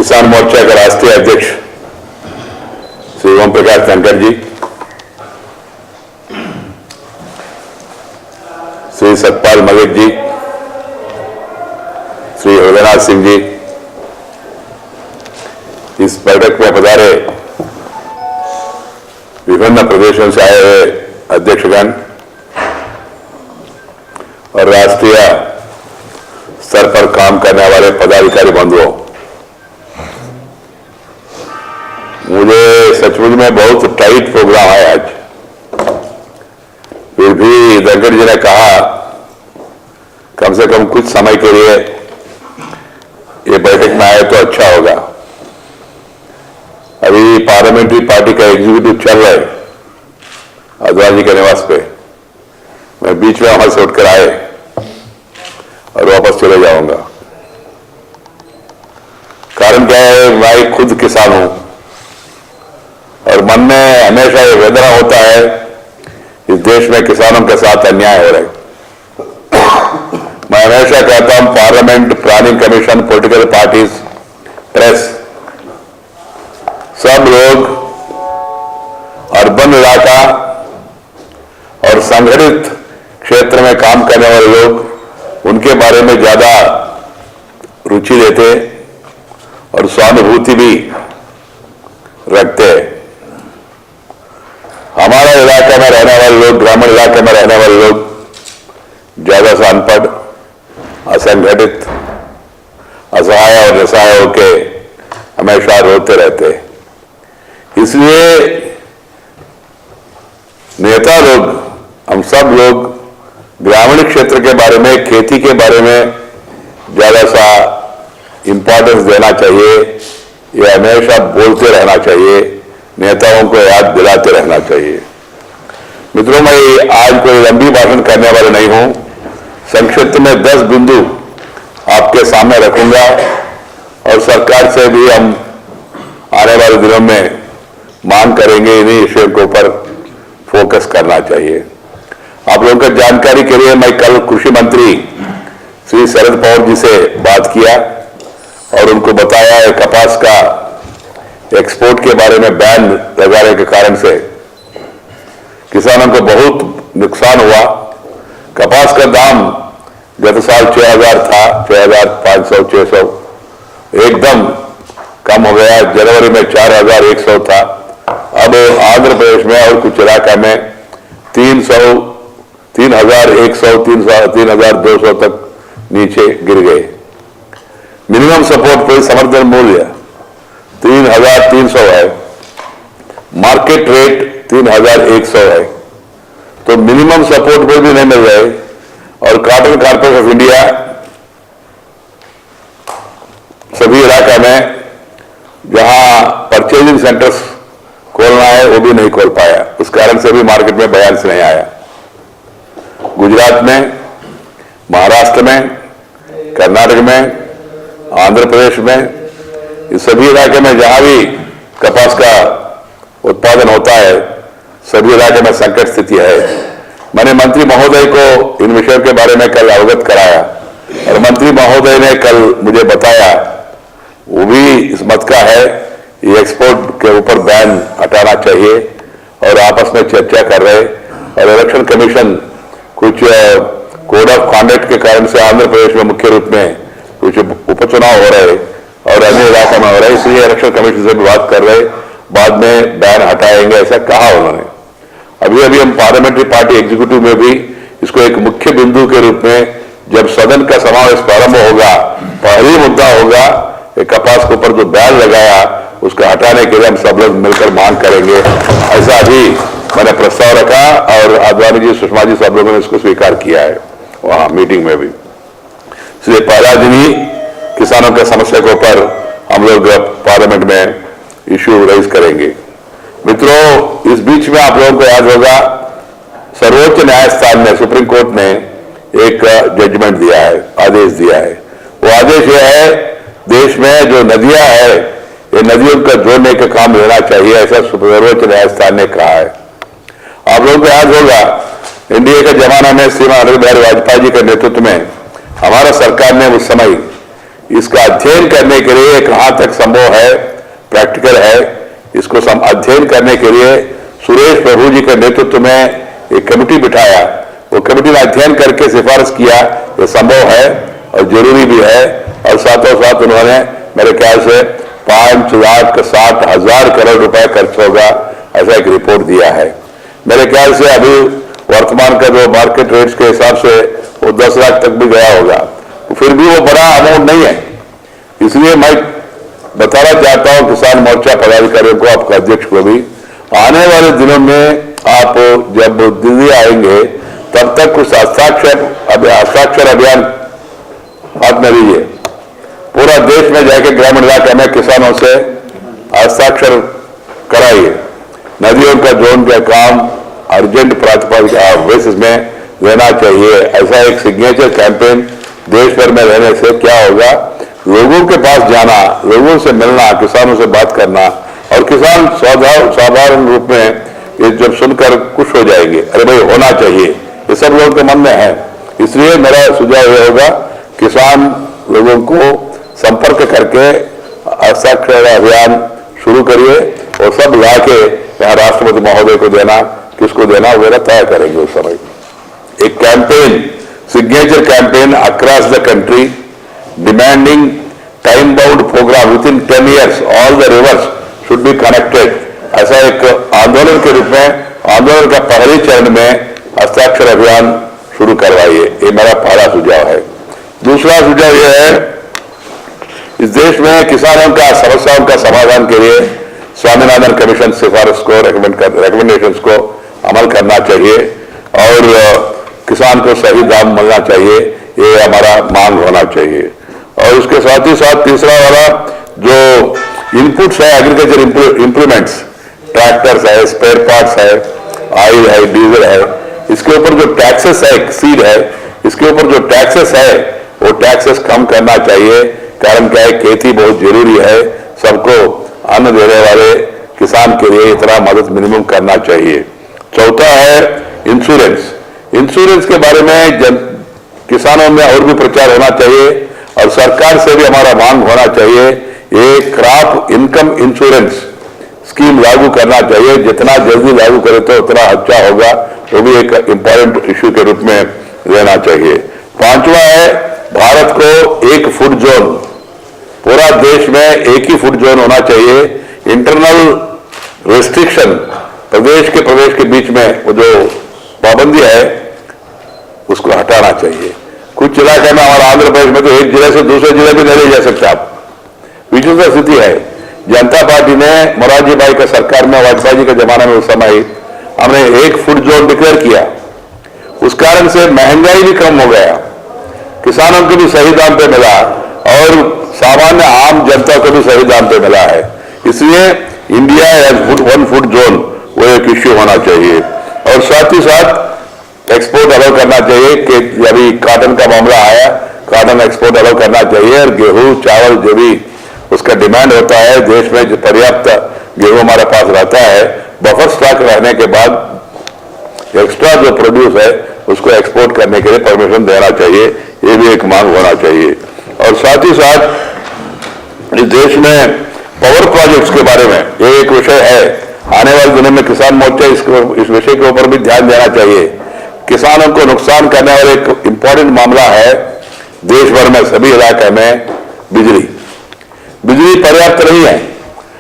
किसान मोर्चा के राष्ट्रीय अध्यक्ष श्री ओम प्रकाश धनखड़ जी, श्री सतपाल मलिक जी, श्री हृदयनाथ सिंह जी, इस बैठक में पधारे विभिन्न प्रदेशों से आए हुए अध्यक्षगण और राष्ट्रीय स्तर पर काम करने वाले पदाधिकारी बंधुओं, मुझे सचमुच में बहुत टाइट प्रोग्राम है आज। फिर भी धनखड़ जी ने कहा कम से कम कुछ समय के लिए ये बैठक में आए तो अच्छा होगा। अभी पार्लियामेंट्री पार्टी का एग्जीक्यूटिव चल रहा है अद्वानी के निवास पे। मैं बीच में वहां से उठकर आए और वापस चले जाऊंगा। कारण क्या है, मैं खुद किसान हूं और मन में हमेशा ये वेदना होता है इस देश में किसानों के साथ अन्याय हो रहा है। मैं हमेशा कहता हूं parliament, planning commission, political parties, press, सब लोग अर्बन इलाका और संगठित क्षेत्र में काम करने वाले लोग उनके बारे में ज्यादा रुचि लेते और सहानुभूति भी रखते। हमारा इलाका में रहने वाले लोग, ग्रामीण इलाके में रहने वाले लोग ज्यादा से अनपढ़, असंगठित, असहाय और निसहाय होके हमेशा रोते रहते। इसलिए नेता लोग, हम सब लोग ग्रामीण क्षेत्र के बारे में, खेती के बारे में ज्यादा सा इंपॉर्टेंस देना चाहिए। ये हमेशा बोलते रहना चाहिए, नेताओं को याद दिलाते रहना चाहिए। मित्रों, मैं आज कोई लंबी भाषण करने वाला नहीं हूं। संक्षिप्त में 10 बिंदु आपके सामने रखूंगा और सरकार से भी हम आने वाले दिनों में मांग करेंगे इन्हीं विषयों के ऊपर फोकस करना चाहिए। आप लोगों को जानकारी के लिए मैं कल कृषि मंत्री श्री शरद पवार जी से बात किया और उनको बताया है कपास का एक्सपोर्ट के बारे में बैन लगाने के कारण से किसानों को बहुत नुकसान हुआ। कपास का दाम गत साल 6,000 था, 6,500, 600 एकदम कम हो गया। जनवरी में 4,100 था। अब आंध्र प्रदेश में और कुछ इलाका में 300, 3,100, 3,200 तक नीचे गिर गए। मिनिमम सपोर्ट पर समर्थन मूल्य 3,300 है, मार्केट रेट 3,100 है, तो मिनिमम सपोर्ट पर भी नहीं मिल रहे। और कॉटन कॉर्पोरेशन ऑफ इंडिया सभी इलाका में जहां परचेजिंग सेंटर्स खोलना है वो भी नहीं खोल पाया। उस कारण से भी मार्केट में बयान से नहीं आया। गुजरात में, महाराष्ट्र में, कर्नाटक में, आंध्र प्रदेश में, इस सभी इलाके में जहां भी कपास का उत्पादन होता है सभी इलाके में संकट स्थिति है। मैंने मंत्री महोदय को इन विषयों के बारे में कल अवगत कराया और मंत्री महोदय ने कल मुझे बताया वो भी इस मत का है ये एक्सपोर्ट के ऊपर बैन हटाना चाहिए और आपस में चर्चा कर रहे। और इलेक्शन कमीशन कुछ कोड ऑफ कॉन्डक्ट के कारण से आंध्र प्रदेश में मुख्य रूप में कुछ उपचुनाव हो रहे और अन्य इलाकों में हो रहे, इसलिए इलेक्शन कमीशन से भी बात कर रहे, बाद में बैन हटाएंगे ऐसा कहा उन्होंने। अभी अभी हम पार्लियामेंट्री पार्टी एग्जीक्यूटिव में भी इसको एक मुख्य बिंदु के रूप में जब सदन का समावेश प्रारंभ होगा, पहली मुद्दा होगा कि कपास के ऊपर जो बैन लगाया उसको हटाने के लिए हम सब लोग मिलकर मांग करेंगे। ऐसा भी मैंने प्रस्ताव रखा और आडवाणी जी, सुषमा जी सब लोगों ने इसको स्वीकार किया है वहां मीटिंग में भी। इसलिए पहला दिन ही किसानों के समस्या के ऊपर हम लोग पार्लियामेंट में इश्यू रेज करेंगे। मित्रों, इस बीच में आप लोगों को याद होगा सर्वोच्च न्यायस्थान ने, सुप्रीम कोर्ट ने एक जजमेंट दिया है, आदेश दिया है। वो आदेश यह है देश में जो नदियां है ये नदियों का जोड़ने का काम लेना चाहिए, ऐसा सर्वोच्च न्यायस्थान ने कहा है। आप लोगों को याद होगा एनडीए के जमाना में श्रीमान अटल बिहारी वाजपेयी जी के नेतृत्व में हमारा सरकार ने उस समय इसका अध्ययन करने के लिए कहां तक संभव है, प्रैक्टिकल है, इसको अध्ययन करने के लिए सुरेश प्रभु जी के नेतृत्व में एक कमेटी बिठाया। वो कमेटी ने अध्ययन करके सिफारिश किया ये संभव है और जरूरी भी है, और साथों साथ उन्होंने मेरे ख्याल से 5,60,000 करोड़ रुपए खर्च होगा ऐसा एक रिपोर्ट दिया है। मेरे ख्याल से अभी वर्तमान का जो मार्केट रेट्स के हिसाब से वो 10 लाख तक भी गया होगा, तो फिर भी वो बड़ा अमाउंट नहीं है। इसलिए मैं बताना चाहता हूं किसान मोर्चा पदाधिकारियों को, आपका अध्यक्ष को भी, आने वाले दिनों में आप जब दिल्ली आएंगे तब तक कुछ हस्ताक्षर अभियान हाथ में लीजिए। पूरा देश में जाके ग्रामीण इलाके में किसानों से हस्ताक्षर कराइए। नदियों का जोड़ने का काम अर्जेंट प्राथमिकता बेसिस में लेना चाहिए। ऐसा एक सिग्नेचर कैंपेन देश भर में रहने से क्या होगा, लोगों के पास जाना, लोगों से मिलना, किसानों से बात करना, और किसान साधारण रूप में ये जब सुनकर खुश हो जाएंगे, अरे भाई होना चाहिए, ये सब लोगों के मन में है। इसलिए मेरा सुझाव यह होगा, किसान लोगों को संपर्क करके हस्ताक्षर अभियान शुरू करिए और सब ला के यहाँ राष्ट्रपति महोदय को देना, किसको देना वगैरह तय करेंगे उस समय। एक campaign, signature campaign across the country demanding time bound programme within 10 years all the rivers should be connected, ऐसा एक आंदोलन के रूप में आंदोलन का पहले चरण में हस्ताक्षर अभियान शुरू करवाइए। ये मेरा पहला सुझाव है। दूसरा सुझाव यह है, इस देश में किसानों का समस्याओं का समाधान के लिए स्वामीनाथन कमीशन सिफारिश को रिकमेंडेशंस को अमल करना चाहिए और किसान को सही दाम मिलना चाहिए, ये हमारा मांग होना चाहिए। और उसके साथ ही साथ तीसरा वाला जो इनपुट्स है, एग्रीकल्चर इंप्लीमेंट्स, ट्रैक्टर्स है, स्पेयर पार्ट्स है, ऑयल है, डीजल है, इसके ऊपर जो टैक्सेस है, सीड है, इसके ऊपर जो टैक्सेस है वो टैक्सेस कम करना चाहिए। कारण क्या है, खेती बहुत जरूरी है, सबको अन्न देने वाले किसान के लिए इतना मदद मिनिमम करना चाहिए। चौथा है इंश्योरेंस। इंश्योरेंस के बारे में किसानों में और भी प्रचार होना चाहिए और सरकार से भी हमारा मांग होना चाहिए, ये क्रॉप इनकम इंश्योरेंस स्कीम लागू करना चाहिए। जितना जल्दी लागू करे तो उतना अच्छा होगा, वो भी एक इंपॉर्टेंट इश्यू के रूप में लेना चाहिए। पांचवा है, भारत को एक फूड जोन, पूरा देश में एक ही फूड जोन होना चाहिए। इंटरनल रेस्ट्रिक्शन प्रदेश के बीच में वो जो पाबंदी है उसको हटाना चाहिए। कुछ इलाके में हमारा आंध्र प्रदेश में तो एक जिले से दूसरे जिले में नहीं ले जा सकते आप, विचित्र स्थिति है। जनता पार्टी ने मोरारजी भाई का सरकार में, वाजपेयी जी के जमाने में उस समय हमने एक फूड जोन डिक्लेयर किया, उस कारण से महंगाई भी कम हो गया, किसानों को भी सही दाम पे मिला और सामान्य आम जनता को भी सही दाम पे मिला है। इसलिए India as one food zone वो एक इश्यू होना चाहिए। और साथ ही साथ एक्सपोर्ट अलाउ करना चाहिए कि अभी कॉटन का मामला आया, कॉटन एक्सपोर्ट अलाउ करना चाहिए और गेहूं चावल जो भी उसका डिमांड होता है, देश में जो पर्याप्त गेहूं हमारे पास रहता है, बफर स्टॉक रहने के बाद एक्स्ट्रा जो प्रोड्यूस है उसको एक्सपोर्ट करने के लिए परमिशन देना चाहिए, ये भी एक मांग होना चाहिए। और साथ ही साथ इस देश में पावर प्रोजेक्ट्स के बारे में ये एक विषय है, आने वाले दिनों में किसान मोर्चा इस विषय के ऊपर भी ध्यान देना चाहिए। किसानों को नुकसान करने वाला एक इंपॉर्टेंट मामला है देश भर में सभी इलाके में बिजली पर्याप्त नहीं है।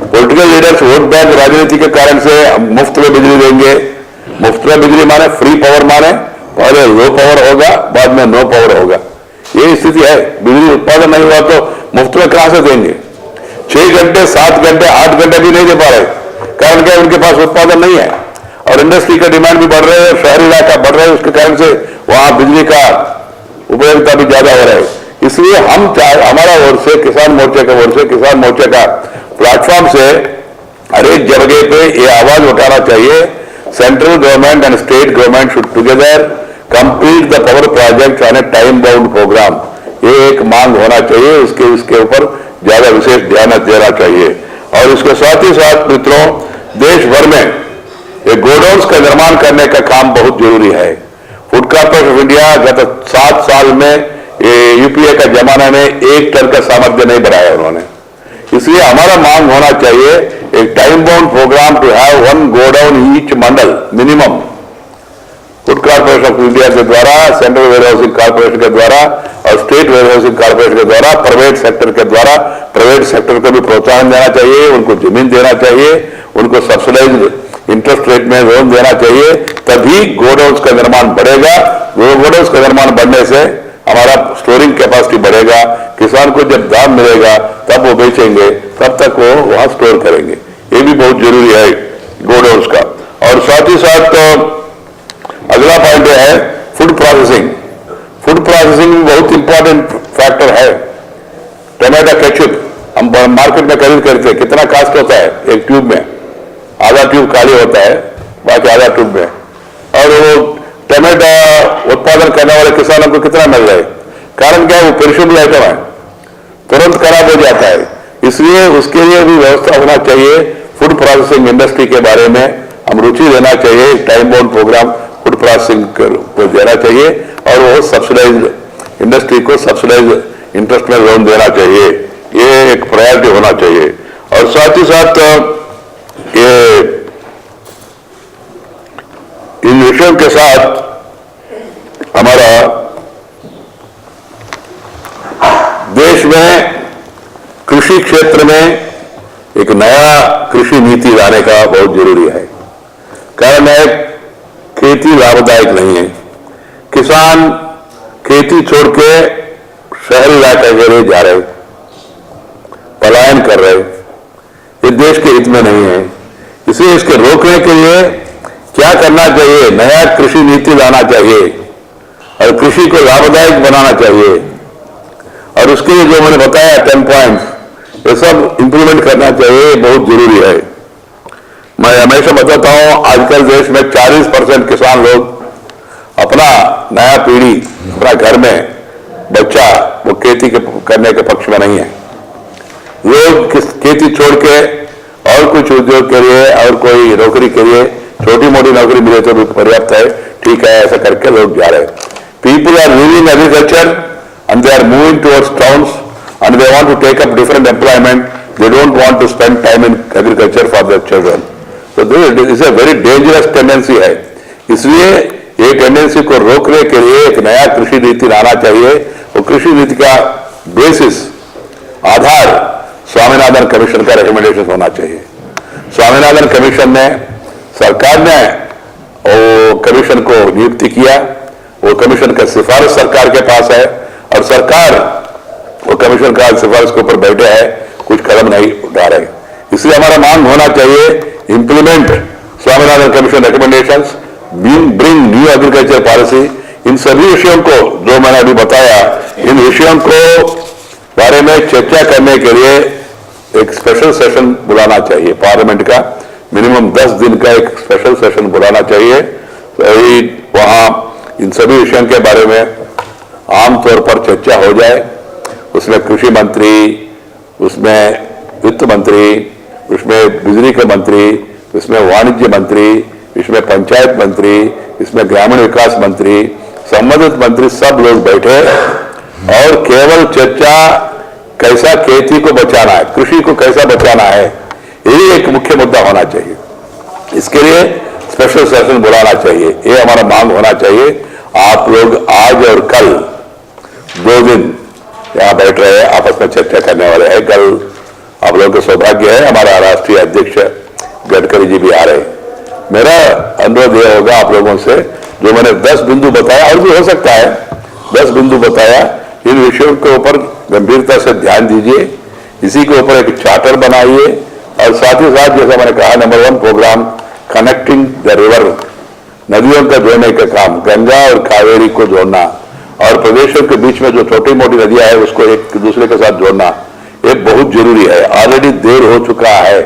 पॉलिटिकल लीडर्स वोट बैंक राजनीति के कारण से मुफ्त में बिजली देंगे, मुफ्त में बिजली माने फ्री पावर माने, पहले लो पावर होगा बाद में नो पावर होगा, ये स्थिति है। बिजली उत्पादन नहीं हुआ तो मुफ्त में कहां से देंगे? 6 घंटे 7 घंटे 8 घंटे भी नहीं दे पा रहे, कारण क्या, उनके पास उत्पादन नहीं है। और इंडस्ट्री का डिमांड भी बढ़ रहे है, शहरी इलाका बढ़ रहा है, उसके कारण से वहां बिजली का उपयोगिता भी ज्यादा हो रहा है। इसलिए हम हमारा ओर से किसान मोर्चे का किसान मोर्चे का प्लेटफॉर्म से हर एक जगह पे ये आवाज उठाना चाहिए, central government and state government should together complete the power project on a time bound programme, ये एक मांग होना चाहिए, उसके ऊपर ज्यादा विशेष ध्यान देना चाहिए। और इसके साथ ही साथ मित्रों, देश भर में ये गोडाउन्स का निर्माण करने का काम बहुत जरूरी है। फूड कॉर्पोरेशन ऑफ इंडिया गत 7 साल में ये यूपीए का जमाना में 1 टन का सामर्थ्य नहीं बढ़ाया उन्होंने। इसलिए हमारा मांग होना चाहिए एक time bound programme to have 1 godown each mandal minimum. Food Corporation of India के द्वारा, सेंट्रल वेयर हाउसिंग कॉर्पोरेशन के द्वारा और स्टेट वेयर हाउसिंग कॉर्पोरेशन के द्वारा, प्राइवेट सेक्टर के द्वारा, प्राइवेट सेक्टर को भी प्रोत्साहन देना चाहिए, उनको जमीन देना चाहिए, उनको सब्सिडाइज इंटरेस्ट रेट में लोन देना चाहिए, तभी गोडाउन्स का निर्माण बढ़ेगा। गोडाउन्स का निर्माण बढ़ने से हमारा स्टोरिंग कैपेसिटी बढ़ेगा, किसान को जब दाम मिलेगा तब वो बेचेंगे, तब तक वो वहां स्टोर करेंगे। ये भी बहुत जरूरी है गोडाउन्स का। और साथ ही साथ अगला पॉइंट है फूड प्रोसेसिंग। फूड प्रोसेसिंग बहुत इंपॉर्टेंट फैक्टर है। टमाटो केचप हम मार्केट में खरीद करते हैं, कितना कास्ट होता है एक ट्यूब में? आधा ट्यूब खाली होता है, बाकी आधा ट्यूब में। और वो टमाटो उत्पादन करने वाले किसानों को कितना मिल रहा है? कारण क्या है? वो पेरिशेबल आइटम है, तुरंत खराब हो जाता है। इसलिए उसके लिए भी व्यवस्था होना चाहिए। फूड प्रोसेसिंग इंडस्ट्री के बारे में हम रुचि देना चाहिए, time bound programme food processing को देना चाहिए और वो सब्सिडाइज इंडस्ट्री को सब्सिडाइज इंटरेस्ट में लोन देना चाहिए। ये एक प्रायोरिटी होना चाहिए। और साथ ही साथ ये इन विषयों के साथ हमारा देश में कृषि क्षेत्र में एक नया कृषि नीति लाने का बहुत जरूरी है। कारण है खेती लाभदायक नहीं है। किसान खेती छोड़ के शहरी इलाके के लिए जा रहे, पलायन कर रहे, ये देश के हित में नहीं है। इसलिए इसके रोकने के लिए क्या करना चाहिए? नया कृषि नीति लाना चाहिए और कृषि को लाभदायक बनाना चाहिए। और उसके लिए जो मैंने बताया 10 पॉइंट्स, ये सब इंप्लीमेंट करना चाहिए, बहुत जरूरी है। मैं हमेशा बताता हूं आजकल देश में 40% किसान लोग अपना नया पीढ़ी, अपना घर में बच्चा वो खेती करने के पक्ष में नहीं है। लोग खेती छोड़ के और कुछ उद्योग के लिए और कोई नौकरी के लिए, छोटी मोटी नौकरी मिले तो भी पर्याप्त है, ठीक है, ऐसा करके लोग जा रहे। People are leaving agriculture and they are moving towards towns and they want to take up different employment. They don't want to spend time in agriculture for their children. So this is a very dangerous tendency है। इसलिए ये tendency को रोकने के लिए एक नया कृषि नीति लाना चाहिए। वो कृषि नीति का बेसिस, आधार स्वामीनाथन कमीशन का रिकमेंडेशन होना चाहिए। स्वामीनाथन कमीशन ने, सरकार ने वो कमीशन को नियुक्ति किया, वो कमीशन का सिफारिश सरकार के पास है और सरकार वो कमीशन का सिफारिश के ऊपर बैठे हैं, कुछ कदम नहीं उठा रहे। इसलिए हमारा मांग होना चाहिए implement Swaminathan commission recommendations, bring new agriculture policy. इन सभी विषयों को जो मैंने अभी बताया, इन विषयों को बारे में चर्चा करने के लिए एक स्पेशल सेशन बुलाना चाहिए पार्लियामेंट का। मिनिमम 10 दिन का एक स्पेशल सेशन बुलाना चाहिए। वहां इन सभी विषयों के बारे में आमतौर पर चर्चा हो जाए। उसमें कृषि मंत्री, उसमें वित्त मंत्री, उसमें बिजली के मंत्री, उसमें वाणिज्य मंत्री, इसमें पंचायत मंत्री, इसमें ग्रामीण विकास मंत्री, संबंधित मंत्री सब लोग बैठे और केवल चर्चा कैसा खेती को बचाना है, कृषि को कैसा बचाना है, यही एक मुख्य मुद्दा होना चाहिए। इसके लिए स्पेशल सेशन बुलाना चाहिए, ये हमारा मांग होना चाहिए। आप लोग आज और कल 2 दिन यहां बैठ रहे हैं, आपस में चर्चा करने वाले हैं। कल आप लोगों का सौभाग्य है, हमारा राष्ट्रीय अध्यक्ष गडकरी जी भी आ रहे हैं। मेरा अनुरोध यह होगा आप लोगों से, जो मैंने 10 बिंदु बताया, और भी हो सकता है 10 बिंदु बताया, इन विषयों के ऊपर गंभीरता से ध्यान दीजिए, इसी के ऊपर एक चार्टर बनाइए और साथ ही साथ जैसा मैंने कहा number 1 programme connecting the river, नदियों का जोड़ने का काम, गंगा और कावेरी को जोड़ना और प्रदेशों के बीच में जो छोटी मोटी नदियां हैं उसको एक दूसरे के साथ जोड़ना, ये बहुत जरूरी है। ऑलरेडी देर हो चुका है।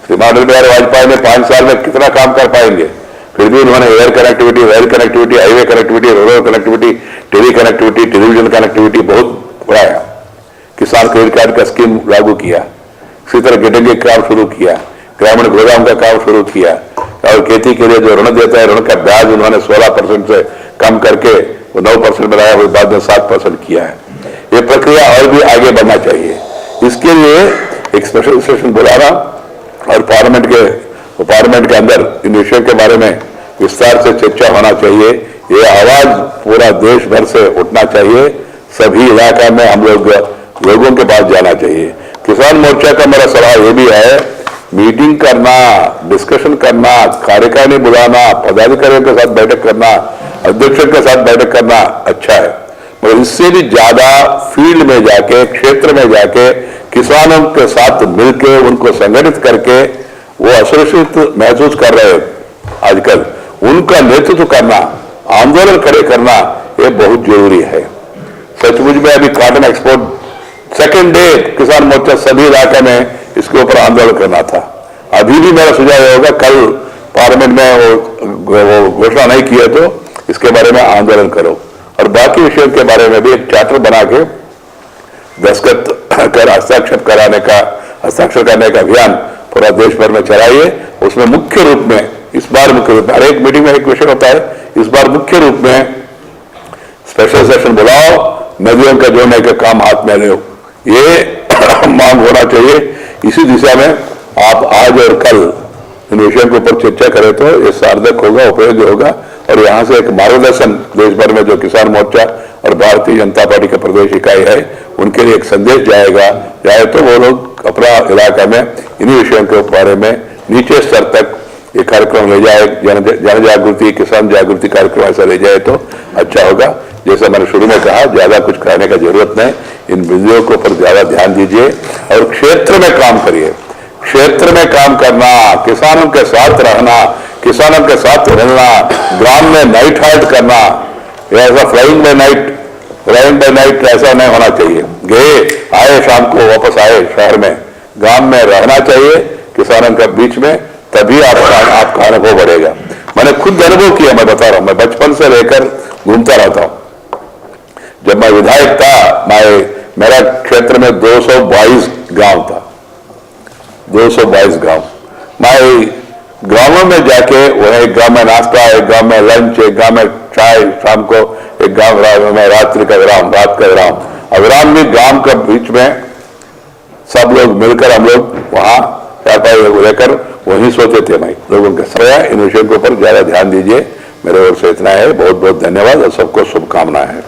श्रीमान अटल बिहारी वाजपेयी ने 5 साल में कितना काम कर पाएंगे, फिर भी उन्होंने air connectivity, rail connectivity, highway connectivity, rural connectivity, tele connectivity, television connectivity बहुत बढ़ाया। किसान क्रेडिट कार्ड का स्कीम लागू किया, इसी तरह गेटिंग का काम शुरू किया, ग्रामीण गोदाम का काम शुरू किया और खेती के लिए जो ऋण देता है ऋण का ब्याज उन्होंने 16% से कम करके वो 9% बनाया, वो बाद में 7% किया है। ये प्रक्रिया और भी आगे बढ़ना चाहिए। इसके लिए एक स्पेशल सेशन बुलाना और पार्लियामेंट के अंदर इन विषयों के बारे में विस्तार से चर्चा होना चाहिए। ये आवाज पूरा देश भर से उठना चाहिए। सभी इलाका में हम लोगों के पास जाना चाहिए। किसान मोर्चा का मेरा सलाह ये भी है, मीटिंग करना, डिस्कशन करना, कार्यकारिणी बुलाना, पदाधिकारियों के साथ बैठक करना, अध्यक्षों के साथ बैठक करना अच्छा है, मगर इससे भी ज्यादा फील्ड में जाके, क्षेत्र में जाके किसानों के साथ मिलकर उनको संगठित करके वो असुरक्षित महसूस कर रहे आजकल, उनका नेतृत्व करना, आंदोलन खड़े करना, ये बहुत जरूरी है। सचमुच में अभी कॉटन एक्सपोर्ट सेकेंड डे किसान मोर्चा सभी इलाके में इसके ऊपर आंदोलन करना था। अभी भी मेरा सुझाव होगा, कल पार्लियामेंट में वो घोषणा नहीं किया तो इसके बारे में आंदोलन करो, और बाकी विषयों के बारे में भी एक चार्टर बना के दस्तखत कर हस्ताक्षर करने का अभियान पूरा देश भर में चलाइए। उसमें मुख्य रूप में इस बार हर एक मीटिंग में एक विषय होता है, इस बार मुख्य रूप में स्पेशल सेशन बुलाओ, नदियों का जोड़ने का काम हाथ में लो, ये मांग होना चाहिए। इसी दिशा में आप आज और कल इन विषयों के ऊपर चर्चा करें तो ये सार्थक होगा, उपयोगी होगा, और यहाँ से एक मार्गदर्शन देश भर में जो किसान मोर्चा और भारतीय जनता पार्टी का प्रदेश इकाई है उनके लिए एक संदेश जाए तो वो लोग अपना इलाका में इन्हीं विषयों के बारे में नीचे स्तर तक ये कार्यक्रम ले जाए, जन जागृति, किसान जागृति कार्यक्रम ऐसा ले जाए तो अच्छा होगा। जैसा मैंने शुरू में कहा, ज्यादा कुछ करने का जरूरत नहीं, इन बिंदुओं के ऊपर ज्यादा ध्यान दीजिए और क्षेत्र में काम करिए। क्षेत्र में काम करना, किसानों के साथ रहना, किसानों के साथ रहना, ग्राम में नाइट हाल्ट करना, ऐसा फ्लाइंग बाय नाइट ऐसा नहीं होना चाहिए। गए आए शाम को वापस आए शहर में, गांव में रहना चाहिए किसानों के बीच में, तभी आपका अनुभव बढ़ेगा। मैंने खुद अनुभव किया, मैं बता रहा हूं, मैं बचपन से लेकर घूमता रहता हूं। जब मैं विधायक था, मेरा क्षेत्र में 222 गांव था, 222 गांव। मैं गांवों में जाके वह एक गांव में नाश्ता, एक गांव में लंच, एक गांव में चाय शाम को, एक गांव में रात्रि का विराम, रात का विराम, अविराम भी गांव के बीच में सब लोग मिलकर हम लोग वहां चारपाई लेकर वहीं सोते थे। मैं लोगों के सलाह इन विषयों के ऊपर ज्यादा ध्यान दीजिए। मेरे ओर से इतना है, बहुत बहुत धन्यवाद और सबको शुभकामनाएं हैं।